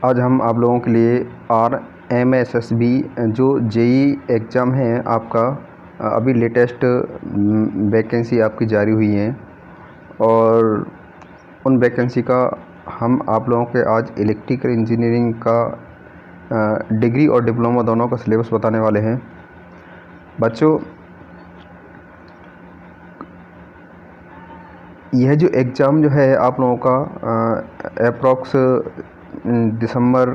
आज हम आप लोगों के लिए RMSSB जो जेई एग्ज़ाम है आपका, अभी लेटेस्ट वैकेंसी आपकी जारी हुई है और उन वैकेंसी का हम आप लोगों के आज इलेक्ट्रिकल इंजीनियरिंग का डिग्री और डिप्लोमा दोनों का सिलेबस बताने वाले हैं। बच्चों, यह जो एग्ज़ाम जो है आप लोगों का अप्रॉक्स दिसंबर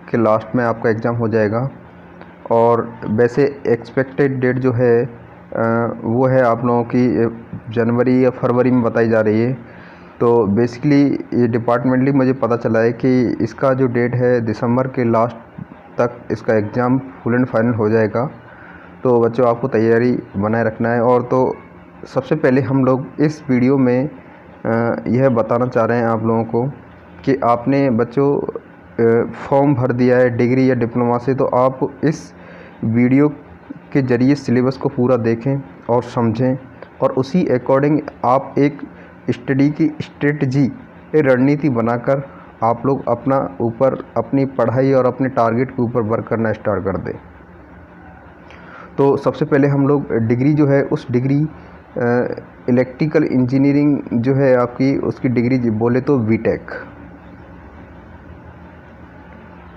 के लास्ट में आपका एग्ज़ाम हो जाएगा और वैसे एक्सपेक्टेड डेट जो है वो है आप लोगों की जनवरी या फरवरी में बताई जा रही है। तो बेसिकली ये डिपार्टमेंटली मुझे पता चला है कि इसका जो डेट है दिसंबर के लास्ट तक इसका एग्ज़ाम फुल एंड फाइनल हो जाएगा। तो बच्चों, आपको तैयारी बनाए रखना है। और तो सबसे पहले हम लोग इस वीडियो में यह बताना चाह रहे हैं आप लोगों को कि आपने बच्चों फॉर्म भर दिया है डिग्री या डिप्लोमा से, तो आप इस वीडियो के ज़रिए सिलेबस को पूरा देखें और समझें और उसी अकॉर्डिंग आप एक स्टडी की स्ट्रेटजी, रणनीति बनाकर आप लोग अपनी पढ़ाई और अपने टारगेट के ऊपर वर्क करना स्टार्ट कर दें। तो सबसे पहले हम लोग डिग्री जो है उस डिग्री इलेक्ट्रिकल इंजीनियरिंग जो है आपकी, उसकी डिग्री बोले तो बीटेक।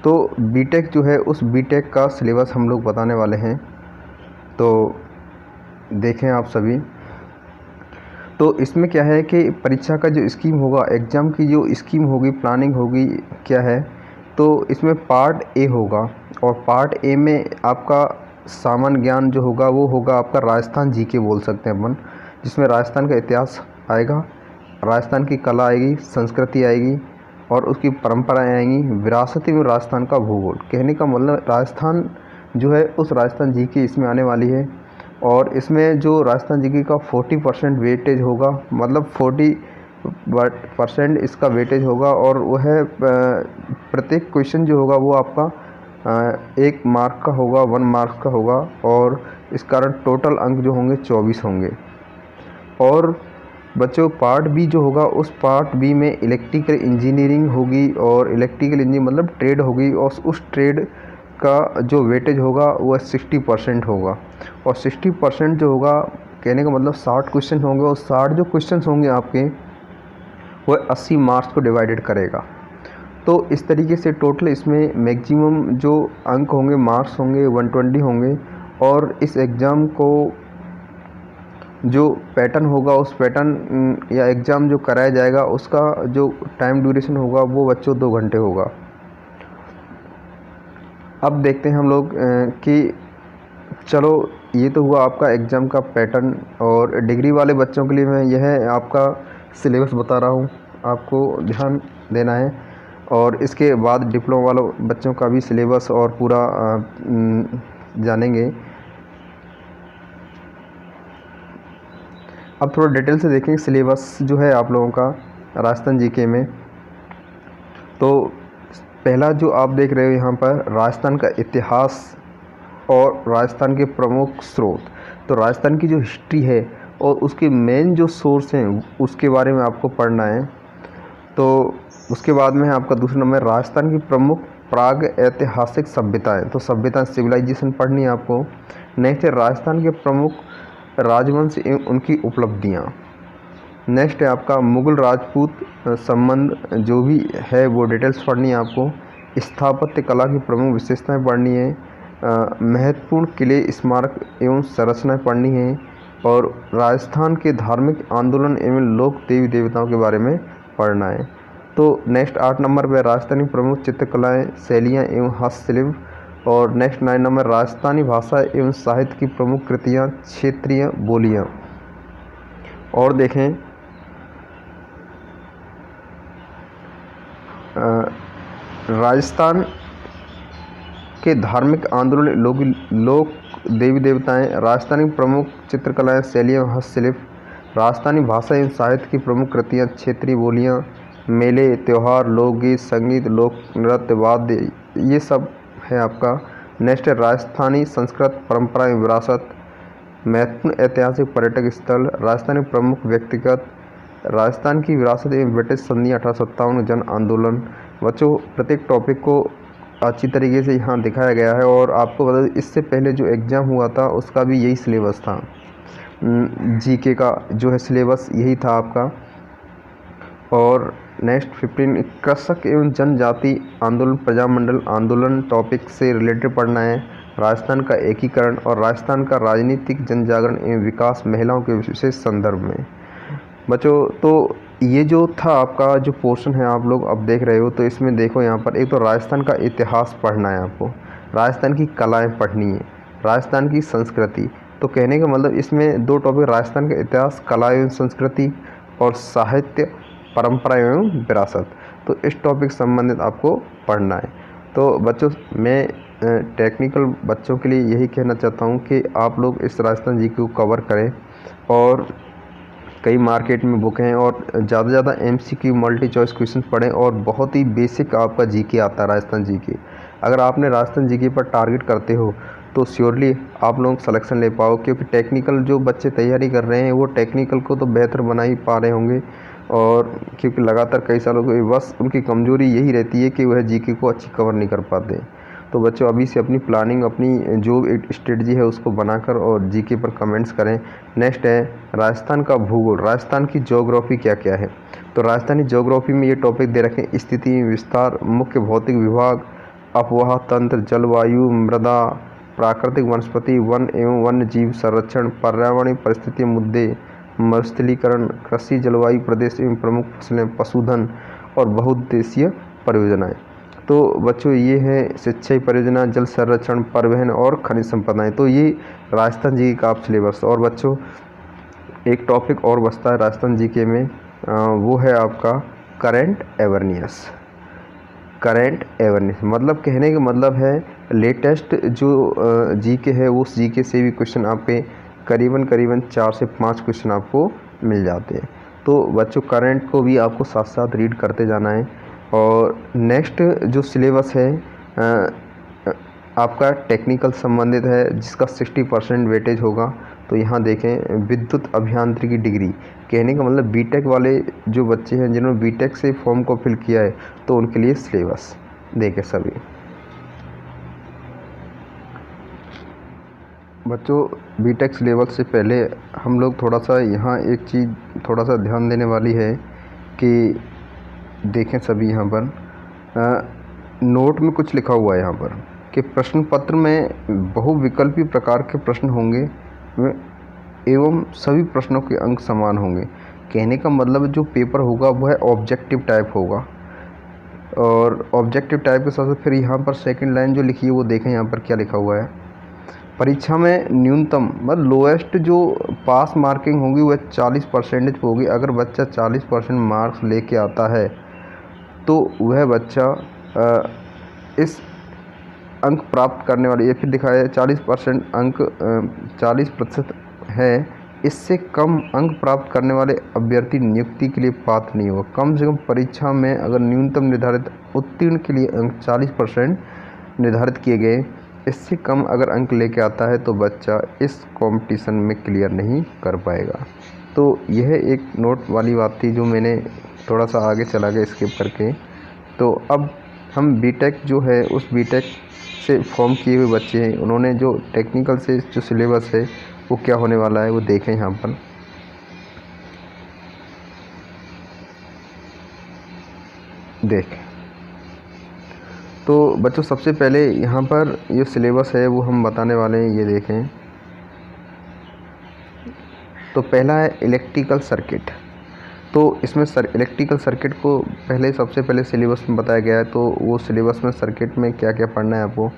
तो बीटेक जो है उस बीटेक का सिलेबस हम लोग बताने वाले हैं, तो देखें आप सभी। तो इसमें क्या है कि परीक्षा का जो स्कीम होगा, एग्ज़ाम की जो स्कीम होगी, प्लानिंग होगी, क्या है, तो इसमें पार्ट ए होगा और पार्ट ए में आपका सामान्य ज्ञान जो होगा वो होगा आपका राजस्थान जीके बोल सकते हैं अपन, जिसमें राजस्थान का इतिहास आएगा, राजस्थान की कला आएगी, संस्कृति आएगी और उसकी परंपराएं आएंगी, विरासत में राजस्थान का भूगोल। कहने का मतलब राजस्थान जो है उस राजस्थान जीके इसमें आने वाली है और इसमें जो राजस्थान जीके का 40% वेटेज होगा, मतलब 40% इसका वेटेज होगा और वह प्रत्येक क्वेश्चन जो होगा वो आपका 1 मार्क का होगा, 1 मार्क्स का होगा और इस कारण टोटल अंक जो होंगे 24 होंगे। और बच्चों, पार्ट बी जो होगा उस पार्ट बी में इलेक्ट्रिकल इंजीनियरिंग होगी और इलेक्ट्रिकल इंजीनियरिंग मतलब ट्रेड होगी और उस ट्रेड का जो वेटेज होगा वह 60% होगा और 60% जो होगा, कहने का मतलब 60 क्वेश्चन होंगे और 60 जो क्वेश्चन होंगे आपके वह 80 मार्क्स को डिवाइडेड करेगा। तो इस तरीके से टोटल इसमें मैक्सिमम जो अंक होंगे, मार्क्स होंगे 120 होंगे और इस एग्ज़ाम को जो पैटर्न होगा, उस पैटर्न या एग्ज़ाम जो कराया जाएगा उसका जो टाइम ड्यूरेशन होगा वो बच्चों 2 घंटे होगा। अब देखते हैं हम लोग कि चलो, ये तो हुआ आपका एग्ज़ाम का पैटर्न और डिग्री वाले बच्चों के लिए मैं यह आपका सिलेबस बता रहा हूँ, आपको ध्यान देना है। और इसके बाद डिप्लोमा वालों बच्चों का भी सिलेबस और पूरा जानेंगे। अब थोड़ा डिटेल से देखेंगे सिलेबस जो है आप लोगों का राजस्थान जीके में। तो पहला जो आप देख रहे हो यहाँ पर, राजस्थान का इतिहास और राजस्थान के प्रमुख स्रोत। तो राजस्थान की जो हिस्ट्री है और उसके मेन जो सोर्स हैं उसके बारे में आपको पढ़ना है। तो उसके बाद में है आपका दूसरा नंबर राजस्थान की प्रमुख प्राग ऐतिहासिक सभ्यताएं। तो सभ्यता, सिविलाइजेशन पढ़नी है आपको। नेक्स्ट है राजस्थान के प्रमुख राजवंश एवं उनकी उपलब्धियां। नेक्स्ट है आपका मुगल राजपूत संबंध, जो भी है वो डिटेल्स पढ़नी है आपको। स्थापत्य कला की प्रमुख विशेषताएं पढ़नी है। महत्वपूर्ण किले, स्मारक एवं संरचनाएं पढ़नी है और राजस्थान के धार्मिक आंदोलन एवं लोक देवी देवताओं के बारे में पढ़ना है। तो नेक्स्ट 8 नंबर पर राजस्थानी प्रमुख चित्रकलाएं, शैलियाँ एवं हस्तशिल्प। और नेक्स्ट 9 नंबर राजस्थानी भाषा एवं साहित्य की प्रमुख कृतियाँ, क्षेत्रीय बोलियाँ। और देखें राजस्थान के धार्मिक आंदोलन, लोक देवी देवताएं, राजस्थानी प्रमुख चित्रकलाएं, शैलियाँ, हस्तशिल्प, राजस्थानी भाषा एवं साहित्य की प्रमुख कृतियाँ, क्षेत्रीय बोलियाँ, मेले, त्यौहार, लोकगीत, संगीत, लोक नृत्य, वाद्य, ये सब है आपका। नेक्स्ट है राजस्थानी संस्कृत, परंपरा एवं विरासत, महत्वपूर्ण ऐतिहासिक पर्यटक स्थल, राजस्थानी प्रमुख व्यक्तिगत, राजस्थान की विरासत एवं ब्रिटिश संधि 1857 जन आंदोलन, बच्चों प्रत्येक टॉपिक को अच्छी तरीके से यहाँ दिखाया गया है। और आपको बता दें इससे पहले जो एग्ज़ाम हुआ था उसका भी यही सिलेबस था, जीके का जो है सिलेबस यही था आपका। और नेक्स्ट 15 कृषक एवं जनजाति आंदोलन प्रजामंडल आंदोलन टॉपिक से रिलेटेड पढ़ना है। राजस्थान का एकीकरण और राजस्थान का राजनीतिक जनजागरण एवं विकास महिलाओं के विशेष संदर्भ में। बच्चों तो ये जो था आपका जो पोर्शन है आप लोग अब देख रहे हो, तो इसमें देखो यहाँ पर एक तो राजस्थान का इतिहास पढ़ना है आपको, राजस्थान की कलाएँ पढ़नी है, राजस्थान की संस्कृति। तो कहने का मतलब इसमें दो टॉपिक, राजस्थान का इतिहास, कला एवं संस्कृति और साहित्य परंपरा एवं विरासत। तो इस टॉपिक संबंधित आपको पढ़ना है। तो बच्चों मैं टेक्निकल बच्चों के लिए यही कहना चाहता हूँ कि आप लोग इस राजस्थान जीके को कवर करें। और कई मार्केट में बुक हैं और ज़्यादा से ज़्यादा MCQ मल्टी चॉइस क्वेश्चन पढ़ें और बहुत ही बेसिक आपका जीके आता है राजस्थान जीके। अगर आपने राजस्थान जीके पर टारगेट करते हो तो श्योरली आप लोग सिलेक्शन ले पाओ, क्योंकि टेक्निकल जो बच्चे तैयारी कर रहे हैं वो टेक्निकल को तो बेहतर बना ही पा रहे होंगे। और क्योंकि लगातार कई सालों को बस उनकी कमज़ोरी यही रहती है कि वह जीके को अच्छी कवर नहीं कर पाते। तो बच्चों अभी से अपनी प्लानिंग, अपनी जो एक स्ट्रेटजी है उसको बनाकर और जीके पर कमेंट्स करें। नेक्स्ट है राजस्थान का भूगोल, राजस्थान की ज्योग्राफी क्या क्या है। तो राजस्थानी ज्योग्राफी में ये टॉपिक दे रखें, स्थिति विस्तार, मुख्य भौतिक विभाग, अफवाह तंत्र, जलवायु, मृदा, प्राकृतिक वनस्पति, वन एवं वन्य जीव संरक्षण, पर्यावरणीय परिस्थिति मुद्दे, मरुस्थलीकरण, कृषि, जलवायु प्रदेश एवं प्रमुख फसलें, पशुधन और बहुउद्देशीय परियोजनाएं। तो बच्चों ये है सिंचाई परियोजना, जल संरक्षण, परिवहन और खनिज संपदाएं। तो ये राजस्थान जी का आप सिलेबस। और बच्चों एक टॉपिक और बचता है राजस्थान जीके में, वो है आपका करंट अवेयरनेस। करंट अवेयरनेस मतलब कहने का मतलब है लेटेस्ट जो जीके है उस जीके से भी क्वेश्चन आपके करीबन 4 से 5 क्वेश्चन आपको मिल जाते हैं। तो बच्चों करंट को भी आपको साथ साथ रीड करते जाना है। और नेक्स्ट जो सिलेबस है आपका टेक्निकल संबंधित है जिसका 60% वेटेज होगा। तो यहाँ देखें विद्युत अभियांत्रिकी डिग्री, कहने का मतलब बीटेक वाले जो बच्चे हैं जिन्होंने बीटेक से फॉर्म को फिल किया है तो उनके लिए सिलेबस देखें सभी। बच्चों बीटेक सिलेबस से पहले हम लोग थोड़ा सा यहाँ एक चीज़ थोड़ा सा ध्यान देने वाली है कि देखें सभी यहाँ पर नोट में कुछ लिखा हुआ है यहाँ पर कि प्रश्न पत्र में बहुविकल्पी प्रकार के प्रश्न होंगे एवं सभी प्रश्नों के अंक समान होंगे। कहने का मतलब जो पेपर होगा वह ऑब्जेक्टिव टाइप होगा। और ऑब्जेक्टिव टाइप के साथ फिर यहाँ पर सेकंड लाइन जो लिखी है वो देखें यहाँ पर क्या लिखा हुआ है। परीक्षा में न्यूनतम मतलब लोएस्ट जो पास मार्किंग होगी वह 40% होगी। अगर बच्चा 40% मार्क्स लेके आता है तो वह बच्चा इस अंक प्राप्त करने वाले, ये फिर दिखाया 40% अंक 40% है, इससे कम अंक प्राप्त करने वाले अभ्यर्थी नियुक्ति के लिए पात्र नहीं होगा। कम से कम परीक्षा में अगर न्यूनतम निर्धारित उत्तीर्ण के लिए अंक 40% निर्धारित किए गए, इससे कम अगर अंक लेके आता है तो बच्चा इस कंपटीशन में क्लियर नहीं कर पाएगा। तो यह एक नोट वाली बात थी जो मैंने थोड़ा सा आगे चला गया स्किप करके। तो अब हम बीटेक जो है उस बीटेक से फॉर्म किए हुए बच्चे हैं, उन्होंने जो टेक्निकल से जो सिलेबस है वो क्या होने वाला है वो देखें यहाँ पर। देख तो बच्चों सबसे पहले यहाँ पर ये सिलेबस है वो हम बताने वाले हैं, ये देखें। तो पहला है इलेक्ट्रिकल सर्किट। तो इसमें इलेक्ट्रिकल सर्किट को पहले सबसे पहले सिलेबस में बताया गया है। तो वो सिलेबस में सर्किट में क्या क्या पढ़ना है आपको।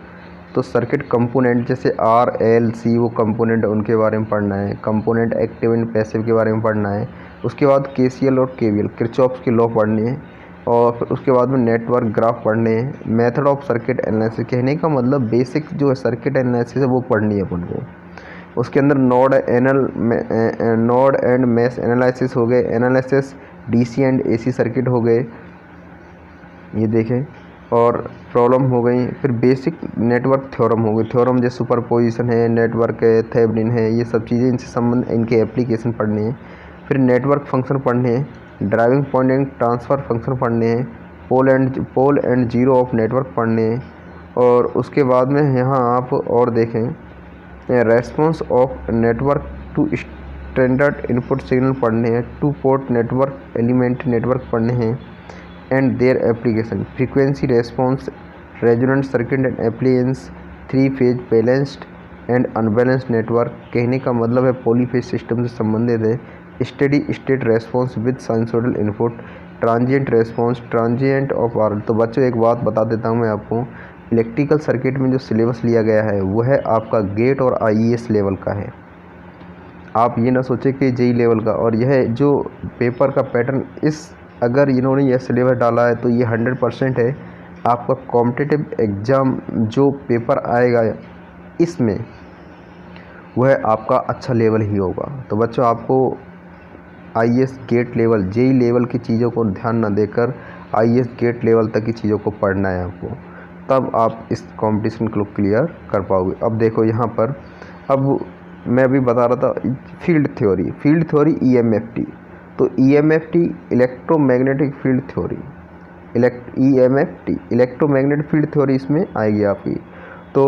तो सर्किट कंपोनेंट जैसे RLC वो कंपोनेंट उनके बारे में पढ़ना है। कंपोनेंट एक्टिव एंड पैसिव के बारे में पढ़ना है। उसके बाद KCL और KVL किरचॉफ के लॉ पढ़ने हैं। और फिर उसके बाद में नेटवर्क ग्राफ पढ़ने हैं। मेथड ऑफ सर्किट एनालिसिस, कहने का मतलब बेसिक जो है सर्किट एनालिसिस है वो पढ़नी है अपन को। उसके अंदर नोड एंड मेश एनालिसिस हो गए, analysis DC and AC circuit हो गए, ये देखें। और प्रॉब्लम हो गई। फिर बेसिक नेटवर्क थ्योरम हो गए, थ्योरम जैसे सुपरपोजिशन है, नेटवर्क है, थेवेनिन है, ये सब चीज़ें इनसे संबंध इनके एप्लीकेशन पढ़ने हैं। फिर नेटवर्क फंक्शन पढ़ने हैं, driving point and transfer function पढ़ने हैं, pole and zero of network पढ़ने हैं। और उसके बाद में यहाँ आप और देखें response of network to standard input signal पढ़ने हैं, two port network elementary network पढ़ने हैं and their application, frequency response, resonant circuit and appliance, 3 phase balanced and unbalanced network. कहने का मतलब है पॉलीफेज सिस्टम से संबंधित है। Steady state response with sinusoidal input, transient response, transient of R. तो बच्चों एक बात बता देता हूँ मैं आपको, इलेक्ट्रिकल सर्किट में जो सिलेबस लिया गया है वो है आपका गेट और IES लेवल का है। आप ये ना सोचें कि JEE लेवल का। और यह जो पेपर का पैटर्न अगर इन्होंने यह सिलेबस डाला है तो ये 100% है आपका कॉम्पिटिटिव एग्ज़ाम जो पेपर आएगा इसमें वह आपका अच्छा लेवल ही होगा। तो बच्चों आपको IES GATE level, JEE level की चीज़ों को ध्यान ना देकर IES गेट लेवल तक की चीज़ों को पढ़ना है आपको, तब आप इस कंपटीशन को क्लियर कर पाओगे। अब देखो यहाँ पर, अब मैं अभी बता रहा था फील्ड थ्योरी EMFT। तो EMFT electromagnetic field theory, EMFT electromagnetic field theory इसमें आएगी आपकी। तो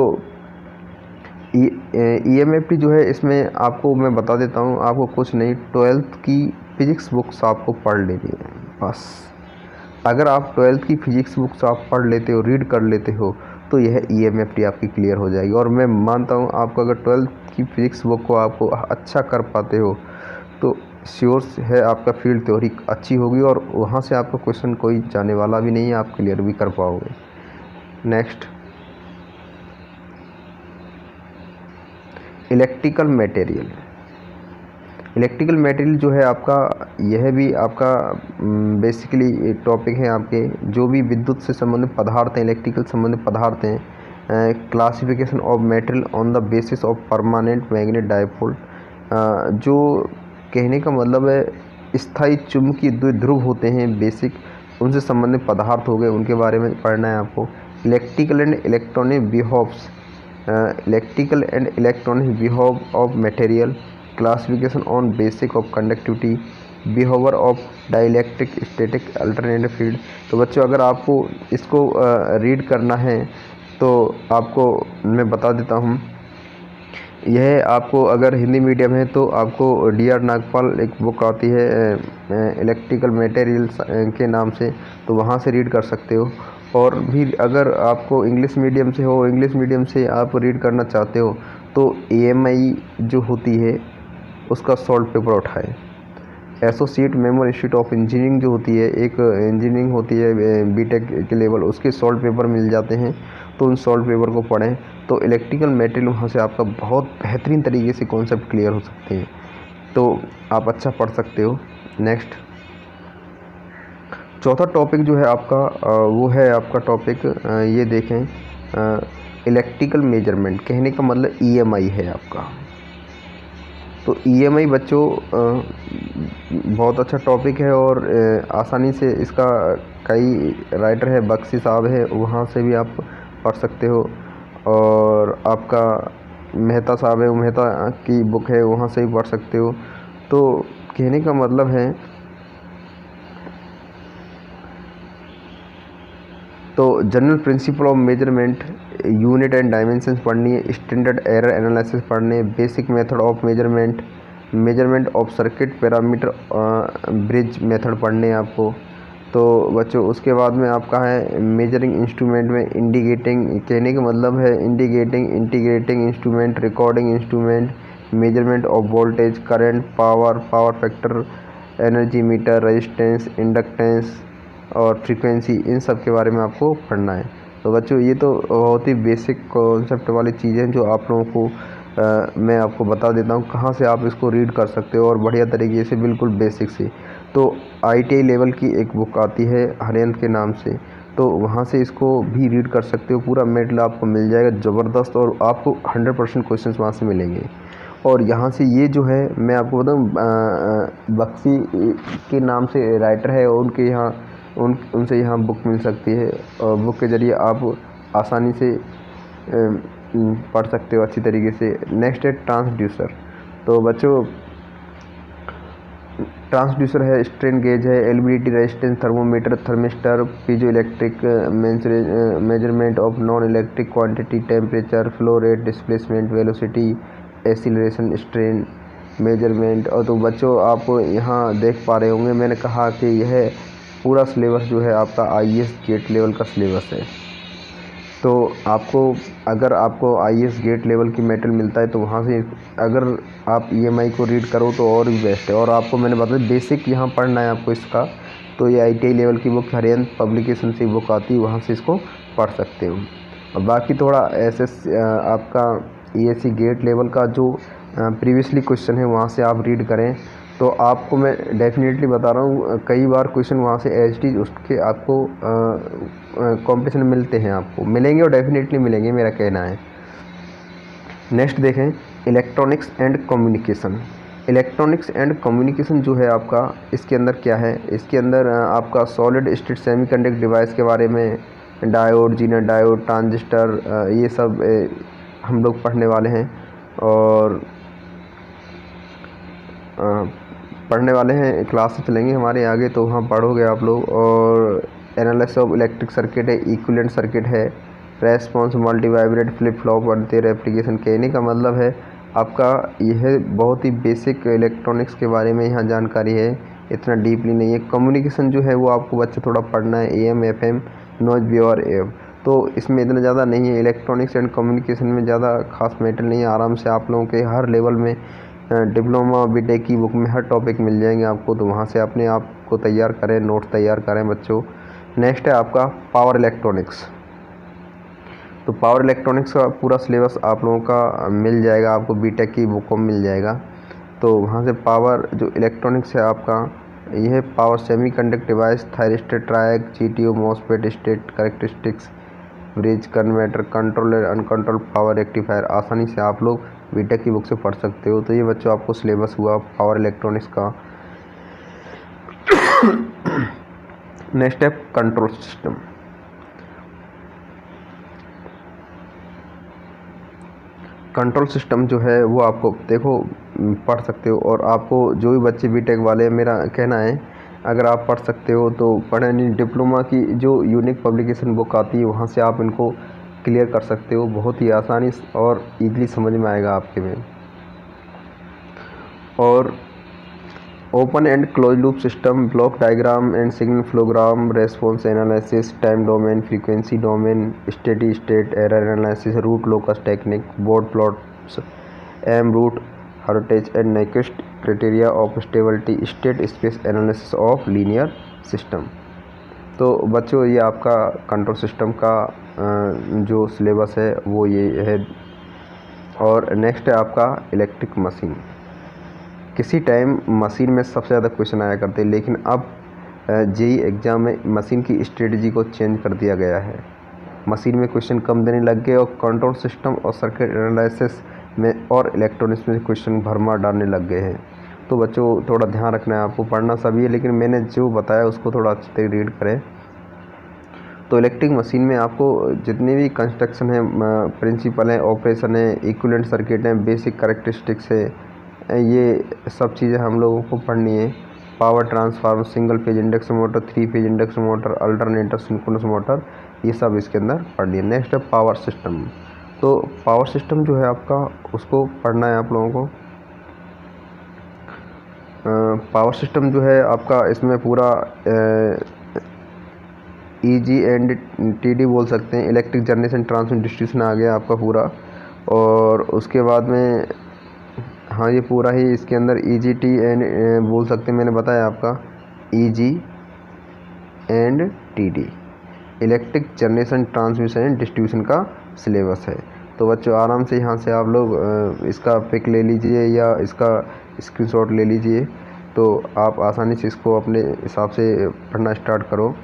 EMFT जो है इसमें आपको मैं बता देता हूँ, आपको कुछ नहीं, 12th की फिजिक्स बुक्स आपको पढ़ लेनी है बस। अगर आप 12th की फिजिक्स बुक्स आप पढ़ लेते हो, रीड कर लेते हो, तो यह EMFT आपकी क्लियर हो जाएगी। और मैं मानता हूँ आपको अगर 12th की फिजिक्स बुक को आपको अच्छा कर पाते हो तो श्योर है आपका फील्ड थ्योरी अच्छी होगी और वहाँ से आपका क्वेश्चन कोई जाने वाला भी नहीं है, आप क्लियर भी कर पाओगे। नेक्स्ट, इलेक्ट्रिकल मटेरियल जो है आपका, यह भी आपका बेसिकली टॉपिक है आपके जो भी विद्युत से संबंधित पदार्थ हैं, इलेक्ट्रिकल संबंधित पदार्थ हैं। Classification of material on the basis of permanent magnet dipole, जो कहने का मतलब है स्थायी चुंबकीय द्विध्रुव होते हैं बेसिक, उनसे संबंधित पदार्थ हो गए, उनके बारे में पढ़ना है आपको। Electrical and electronic behave of material, classification on basic of conductivity, behaviour of dielectric static alternative field. तो बच्चों अगर आपको इसको रीड करना है तो आपको मैं बता देता हूँ, यह आपको अगर हिंदी मीडियम है तो आपको DR नागपाल एक बुक आती है इलेक्ट्रिकल मटेरियल्स के नाम से, तो वहाँ से रीड कर सकते हो। और भी अगर आपको इंग्लिश मीडियम से हो, इंग्लिश मीडियम से आप रीड करना चाहते हो तो AMI जो होती है उसका सॉल्व पेपर उठाएं। Associate memoir institute of engineering जो होती है, एक इंजीनियरिंग होती है BTech के लेवल, उसके सॉल्व पेपर मिल जाते हैं, तो उन सॉल्व पेपर को पढ़ें। तो इलेक्ट्रिकल मटेरियल वहाँ से आपका बहुत बेहतरीन तरीके से कॉन्सेप्ट क्लियर हो सकते हैं, तो आप अच्छा पढ़ सकते हो। नेक्स्ट, चौथा टॉपिक जो है आपका वो है आपका टॉपिक, ये देखें, इलेक्ट्रिकल मेजरमेंट। कहने का मतलब EMI है आपका। तो EMI बच्चों बहुत अच्छा टॉपिक है और आसानी से इसका कई राइटर है, बख्शी साहब है, वहाँ से भी आप पढ़ सकते हो। और आपका मेहता साहब है, मेहता की बुक है, वहाँ से भी पढ़ सकते हो। तो कहने का मतलब है, तो general principle of measurement, unit and dimensions पढ़नी है, स्टैंडर्ड एरर एनालिसिस पढ़ने, basic method of measurement of circuit parameter, bridge method पढ़ने हैं आपको। तो बच्चों उसके बाद में आपका है मेजरिंग इंस्ट्रूमेंट में इंडिकेटिंग, कहने का मतलब है integrating instrument, recording instrument, measurement of voltage, current, power factor, energy meter, resistance, inductance और फ्रीक्वेंसी, इन सब के बारे में आपको पढ़ना है। तो बच्चों ये तो बहुत ही बेसिक कॉन्सेप्ट वाली चीज़ें जो आप लोगों को मैं आपको बता देता हूँ कहाँ से आप इसको रीड कर सकते हो और बढ़िया तरीके से, बिल्कुल बेसिक से। तो ITI लेवल की एक बुक आती है हरियंत के नाम से, तो वहाँ से इसको भी रीड कर सकते हो, पूरा मेटल आपको मिल जाएगा ज़बरदस्त, और आपको 100% क्वेश्चन वहाँ से मिलेंगे। और यहाँ से ये जो है मैं आपको बताऊँ, बख्शी के नाम से राइटर है और उनके यहाँ उनसे यहाँ बुक मिल सकती है, और बुक के ज़रिए आप आसानी से पढ़ सकते हो अच्छी तरीके से। नेक्स्ट है ट्रांसड्यूसर। तो बच्चों ट्रांसड्यूसर है, स्ट्रेन गेज है, LVDT, resistance thermometer, thermistor, piezo electric measurement of non electric quantity, temperature, flow rate, displacement, velocity, acceleration, strain measurement. और तो बच्चों आप यहाँ देख पा रहे होंगे, मैंने कहा कि यह पूरा सिलेबस जो है आपका IAS गेट लेवल का सिलेबस है। तो आपको अगर आपको IAS गेट लेवल की मेटेरियल मिलता है तो वहाँ से अगर आप EMI को रीड करो तो और भी बेस्ट है। और आपको मैंने बताया बेसिक यहाँ पढ़ना है आपको इसका, तो ये ITI लेवल की बुक हरियाणा पब्लिकेशन से बुक आती है, वहाँ से इसको पढ़ सकते हो। और बाकी थोड़ा आपका ESE गेट लेवल का जो प्रीवियसली क्वेश्चन है वहाँ से आप रीड करें तो आपको मैं डेफिनेटली बता रहा हूँ कई बार क्वेश्चन वहाँ से HD उसके आपको कंपटीशन मिलते हैं, आपको मिलेंगे और डेफिनेटली मिलेंगे, मेरा कहना है। नेक्स्ट देखें electronics and communication. Electronics and communication जो है आपका, इसके अंदर क्या है, इसके अंदर आपका सॉलिड स्टेट सेमीकंडक्टर डिवाइस के बारे में, डायोड, जीना डायोड, ट्रांजिस्टर, ये सब हम लोग पढ़ने वाले हैं और पढ़ने वाले हैं। क्लास चलेंगे हमारे आगे तो वहाँ पढ़ोगे आप लोग। और एनालिसिस ऑफ इलेक्ट्रिक सर्किट है, इक्विवेलेंट सर्किट है, response, multi vibrate, flip flop और तेरे एप्लीकेशन। कहने का मतलब है आपका यह बहुत ही बेसिक इलेक्ट्रॉनिक्स के बारे में यहाँ जानकारी है, इतना डीपली नहीं है। कम्युनिकेशन जो है वो आपको बच्चे थोड़ा पढ़ना है, AM, FM, नॉइज बिहेवियर एव, तो इसमें इतना ज़्यादा नहीं है। इलेक्ट्रॉनिक्स एंड कम्युनिकेशन में ज़्यादा खास मैटर नहीं है, आराम से आप लोगों के हर लेवल में डिप्लोमा बीटेक की बुक में हर टॉपिक मिल जाएंगे आपको, तो वहाँ से अपने आप को तैयार करें, नोट तैयार करें बच्चों। नेक्स्ट है आपका पावर इलेक्ट्रॉनिक्स। तो पावर इलेक्ट्रॉनिक्स का पूरा सिलेबस आप लोगों का मिल जाएगा, आपको बीटेक की बुक में मिल जाएगा। तो वहाँ से पावर जो इलेक्ट्रॉनिक्स है आपका, यह power semiconductor device, thyristor, triac, GTO, MOSFET, state characteristics, bridge converter, controller, uncontrol power rectifier, आसानी से आप लोग बीटेक की बुक से पढ़ सकते हो। तो ये बच्चों आपको सिलेबस हुआ पावर इलेक्ट्रॉनिक्स का। नेक्स्ट है कंट्रोल सिस्टम। कंट्रोल सिस्टम जो है वो आपको देखो पढ़ सकते हो, और आपको जो भी बच्चे बीटेक वाले, मेरा कहना है अगर आप पढ़ सकते हो तो पढ़ें, नहीं डिप्लोमा की जो यूनिक पब्लिकेशन बुक आती है वहाँ से आप इनको क्लियर कर सकते हो, बहुत ही आसानी और ईज़िली समझ में आएगा आपके में। और open and close loop system, block diagram and signal flow graph, response analysis, time domain, frequency domain, steady state error analysis, root locus technique, Bode plots, M Routh, Hurwitz and next criteria of stability, state space analysis of linear system. तो बच्चों ये आपका control system का जो syllabus है वो ये है। और नेक्स्ट है आपका इलेक्ट्रिक मशीन। किसी टाइम मशीन में सबसे ज़्यादा क्वेश्चन आया करते हैं, लेकिन अब JEE एग्ज़ाम में मशीन की स्ट्रेटजी को चेंज कर दिया गया है, मशीन में क्वेश्चन कम देने लग गए और कंट्रोल सिस्टम और सर्किट एनालिसिस में और इलेक्ट्रॉनिक्स में क्वेश्चन भरमार डालने लग गए हैं। तो बच्चों थोड़ा ध्यान रखना है, आपको पढ़ना सभी है लेकिन मैंने जो बताया उसको थोड़ा अच्छे से रीड करें। तो इलेक्ट्रिक मशीन में आपको जितने भी कंस्ट्रक्शन है, प्रिंसिपल है, ऑपरेशन है, इक्विवेलेंट सर्किट है, बेसिक कैरेक्टरिस्टिक्स है, ये सब चीज़ें हम लोगों को पढ़नी है। Power transformer, single phase induction motor, 3 phase induction motor, alternator, synchronous motor, ये सब इसके अंदर पढ़नी है। नेक्स्ट है पावर सिस्टम। तो पावर सिस्टम जो है आपका उसको पढ़ना है आप लोगों को। पावर सिस्टम जो है आपका इसमें पूरा EG एंड TD बोल सकते हैं, इलेक्ट्रिक जनरेशन ट्रांसमिशन डिस्ट्रीब्यूशन आ गया आपका पूरा। और उसके बाद में हाँ ये पूरा ही इसके अंदर EGT एंड बोल सकते हैं, मैंने बताया आपका EG and TD, electric generation transmission and distribution का सिलेबस है। तो बच्चों आराम से यहाँ से आप लोग इसका पिक ले लीजिए या इसका स्क्रीनशॉट ले लीजिए, तो आप आसानी से इसको अपने हिसाब से पढ़ना स्टार्ट करो।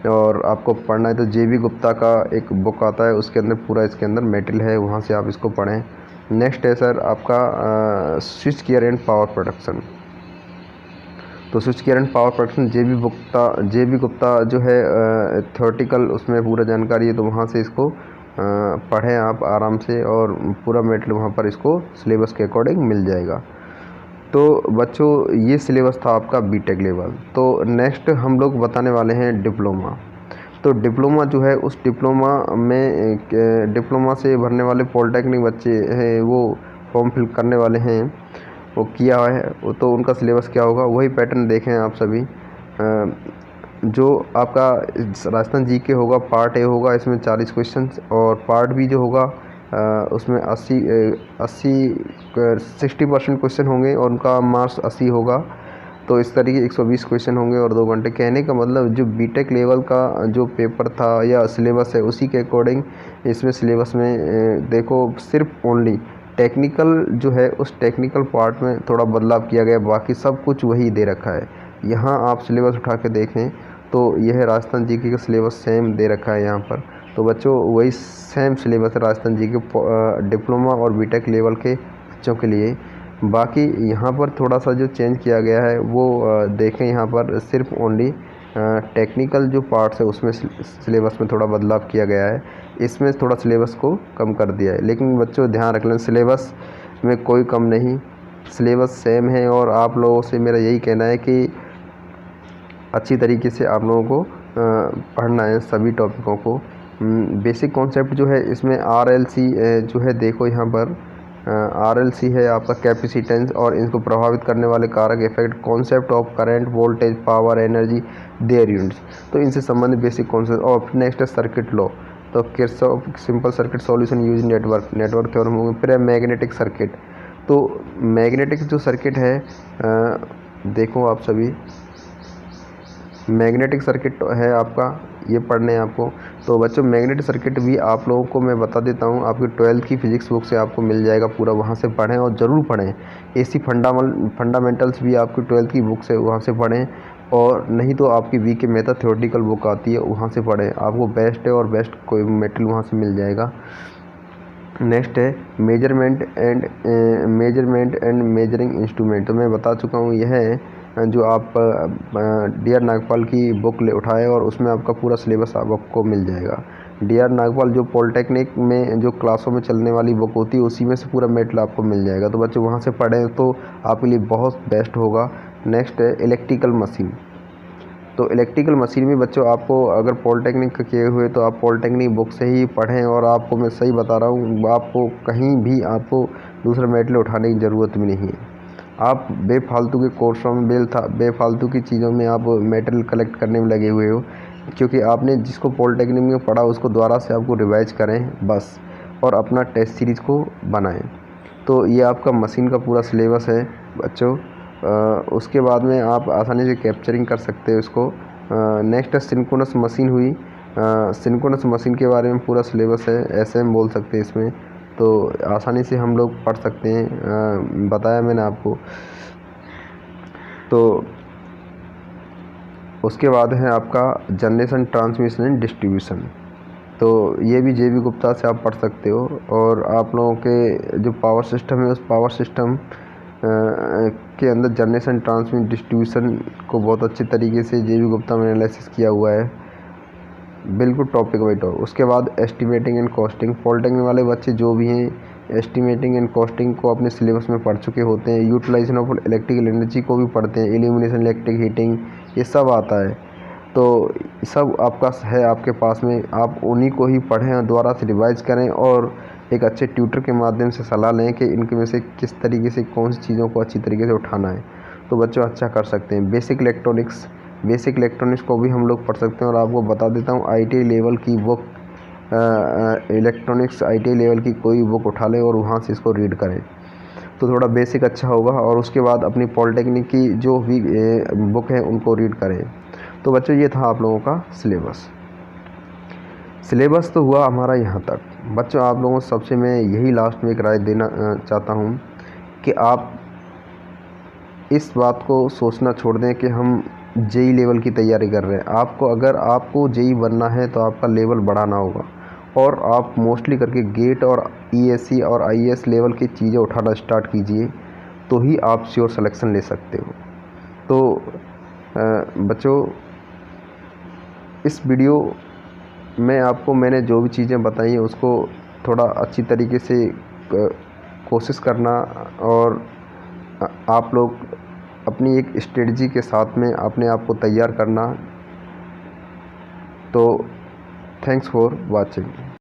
और आपको पढ़ना है तो JB गुप्ता का एक बुक आता है, उसके अंदर पूरा इसके अंदर मटेरियल है, वहाँ से आप इसको पढ़ें। नेक्स्ट है सर आपका switch gear and power production. तो switch gear and power production JB Gupta जो है थ्योरेटिकल उसमें पूरा जानकारी है, तो वहाँ से इसको पढ़ें आप आराम से, और पूरा मटेरियल वहाँ पर इसको सिलेबस के अकॉर्डिंग मिल जाएगा। तो बच्चों ये सिलेबस था आपका बीटेक लेवल। तो नेक्स्ट हम लोग बताने वाले हैं डिप्लोमा। तो डिप्लोमा जो है उस डिप्लोमा में डिप्लोमा से भरने वाले पॉलिटेक्निक बच्चे हैं वो फॉर्म फिल करने वाले हैं, वो किया है तो उनका सिलेबस क्या होगा वही पैटर्न देखें आप सभी। जो आपका राजस्थान जीके होगा पार्ट ए होगा, इसमें 40 क्वेश्चन, और पार्ट बी जो होगा उसमें 60% क्वेश्चन होंगे और उनका मार्क्स 80 होगा। तो इस तरीके 120 क्वेश्चन होंगे और 2 घंटे। कहने का मतलब जो बीटेक लेवल का जो पेपर था या सिलेबस है उसी के अकॉर्डिंग इसमें सिलेबस में देखो सिर्फ ओनली टेक्निकल जो है उस टेक्निकल पार्ट में थोड़ा बदलाव किया गया, बाकी सब कुछ वही दे रखा है। यहाँ आप सिलेबस उठा के देखें तो यह राजस्थान जीके का सिलेबस सेम दे रखा है यहाँ पर। तो बच्चों वही सेम सिलेबस है राजस्थान जीके डिप्लोमा और बीटेक लेवल के बच्चों के लिए। बाकी यहाँ पर थोड़ा सा जो चेंज किया गया है वो देखें, यहाँ पर सिर्फ ओनली टेक्निकल जो पार्ट्स है उसमें सिलेबस में थोड़ा बदलाव किया गया है, इसमें थोड़ा सिलेबस को कम कर दिया है। लेकिन बच्चों ध्यान रख लें सिलेबस में कोई कम नहीं, सिलेबस सेम है। और आप लोगों से मेरा यही कहना है कि अच्छी तरीके से आप लोगों को पढ़ना है सभी टॉपिकों को। बेसिक कॉन्सेप्ट जो है इसमें RLC जो है देखो यहाँ पर RLC है आपका कैपेसिटेंस और इनको प्रभावित करने वाले कारक, effect, concept of current, voltage, power, energy, their units, तो इनसे संबंधित बेसिक कॉन्सेप्ट। और नेक्स्ट है सर्किट लॉ, तो Kirchhoff simple circuit solution use network theorem होंगे। फिर है मैग्नेटिक सर्किट, तो मैग्नेटिक जो सर्किट है देखो आप सभी मैग्नेटिक सर्किट है आपका, ये पढ़ने हैं आपको। तो बच्चों मैग्नेटिक सर्किट भी आप लोगों को मैं बता देता हूँ, आपकी 12th की फिजिक्स बुक से आपको मिल जाएगा पूरा, वहाँ से पढ़ें और ज़रूर पढ़ें। ऐसी फंडामेंटल्स भी आपकी 12th की बुक से वहाँ से पढ़ें, और नहीं तो आपकी वीके मेथड थ्योरेटिकल बुक आती है वहाँ से पढ़ें, आपको बेस्ट है और बेस्ट कोई मटेरियल वहाँ से मिल जाएगा। नेक्स्ट है मेजरमेंट एंड मेजरिंग इंस्ट्रूमेंट, तो मैं बता चुका हूँ। यह है जो आप DR नागपाल की बुक ले उठाए और उसमें आपका पूरा सिलेबस आपको मिल जाएगा। DR नागपाल जो पॉलिटेक्निक में जो क्लासों में चलने वाली बुक होती है उसी में से पूरा मेटेरियल आपको मिल जाएगा। तो बच्चों वहाँ से पढ़ें तो आपके लिए बहुत बेस्ट होगा। नेक्स्ट है इलेक्ट्रिकल मशीन, तो इलेक्ट्रिकल मशीन में बच्चों आपको अगर पॉलिटेक्निक किए हुए तो आप पॉलिटेक्निक बुक से ही पढ़ें, और आपको मैं सही बता रहा हूँ आपको कहीं भी आपको दूसरा मेटेरियल उठाने की ज़रूरत भी नहीं है। आप बेफालतू के कोर्सों में बेफालतू की चीज़ों में आप मेटेरियल कलेक्ट करने में लगे हुए हो, क्योंकि आपने जिसको पॉलिटेक्निक में पढ़ा उसको दोबारा से आपको रिवाइज करें बस, और अपना टेस्ट सीरीज़ को बनाएं। तो ये आपका मशीन का पूरा सिलेबस है बच्चों। उसके बाद में आप आसानी से कैप्चरिंग कर सकते हो इसको। नेक्स्ट है सिंक्रोनस मशीन हुई, सिंक्रोनस मशीन के बारे में पूरा सिलेबस है, SM बोल सकते हैं इसमें, तो आसानी से हम लोग पढ़ सकते हैं, बताया मैंने आपको। तो उसके बाद है आपका जनरेशन, ट्रांसमिशन एंड डिस्ट्रीब्यूशन, तो ये भी JB गुप्ता से आप पढ़ सकते हो। और आप लोगों के जो पावर सिस्टम है उस पावर सिस्टम के अंदर जनरेशन, ट्रांसमिशन, डिस्ट्रीब्यूशन को बहुत अच्छे तरीके से JB गुप्ता में एनालिसिस किया हुआ है, बिल्कुल टॉपिक बाई टॉपिक। उसके बाद एस्टिमेटिंग एंड कॉस्टिंग, पॉलिटेक्निक वाले बच्चे जो भी हैं एस्टिमेटिंग एंड कॉस्टिंग को अपने सिलेबस में पढ़ चुके होते हैं। यूटिलाइजेशन ऑफ इलेक्ट्रिकल एनर्जी को भी पढ़ते हैं, इल्यूमिनेशन, इलेक्ट्रिक हीटिंग, ये सब आता है। तो सब आपका है आपके पास में, आप उन्हीं को ही पढ़ें और दोबारा से रिवाइज करें, और एक अच्छे ट्यूटर के माध्यम से सलाह लें कि इनके में से किस तरीके से कौन सी चीज़ों को अच्छी तरीके से उठाना है, तो बच्चों अच्छा कर सकते हैं। बेसिक इलेक्ट्रॉनिक्स को भी हम लोग पढ़ सकते हैं, और आपको बता देता हूँ ITI लेवल की बुक, इलेक्ट्रॉनिक्स ITI लेवल की कोई बुक उठा लें और वहाँ से इसको रीड करें तो थोड़ा बेसिक अच्छा होगा। और उसके बाद अपनी पॉलिटेक्निक की जो भी बुक है उनको रीड करें। तो बच्चों ये था आप लोगों का सिलेबस तो हुआ हमारा यहाँ तक। बच्चों आप लोगों को सबसे मैं यही लास्ट में एक राय देना चाहता हूँ कि आप इस बात को सोचना छोड़ दें कि हम JEE लेवल की तैयारी कर रहे हैं। अगर आपको JEE बनना है तो आपका लेवल बढ़ाना होगा, और आप मोस्टली करके गेट और ESE और IAS लेवल की चीज़ें उठाना स्टार्ट कीजिए, तो ही आप श्योर सिलेक्शन ले सकते हो। तो बच्चों इस वीडियो में मैंने जो भी चीज़ें बताई हैं उसको थोड़ा अच्छी तरीके से कोशिश करना, और आप लोग अपनी एक स्ट्रेटजी के साथ में अपने आप को तैयार करना। तो थैंक्स फॉर वाचिंग।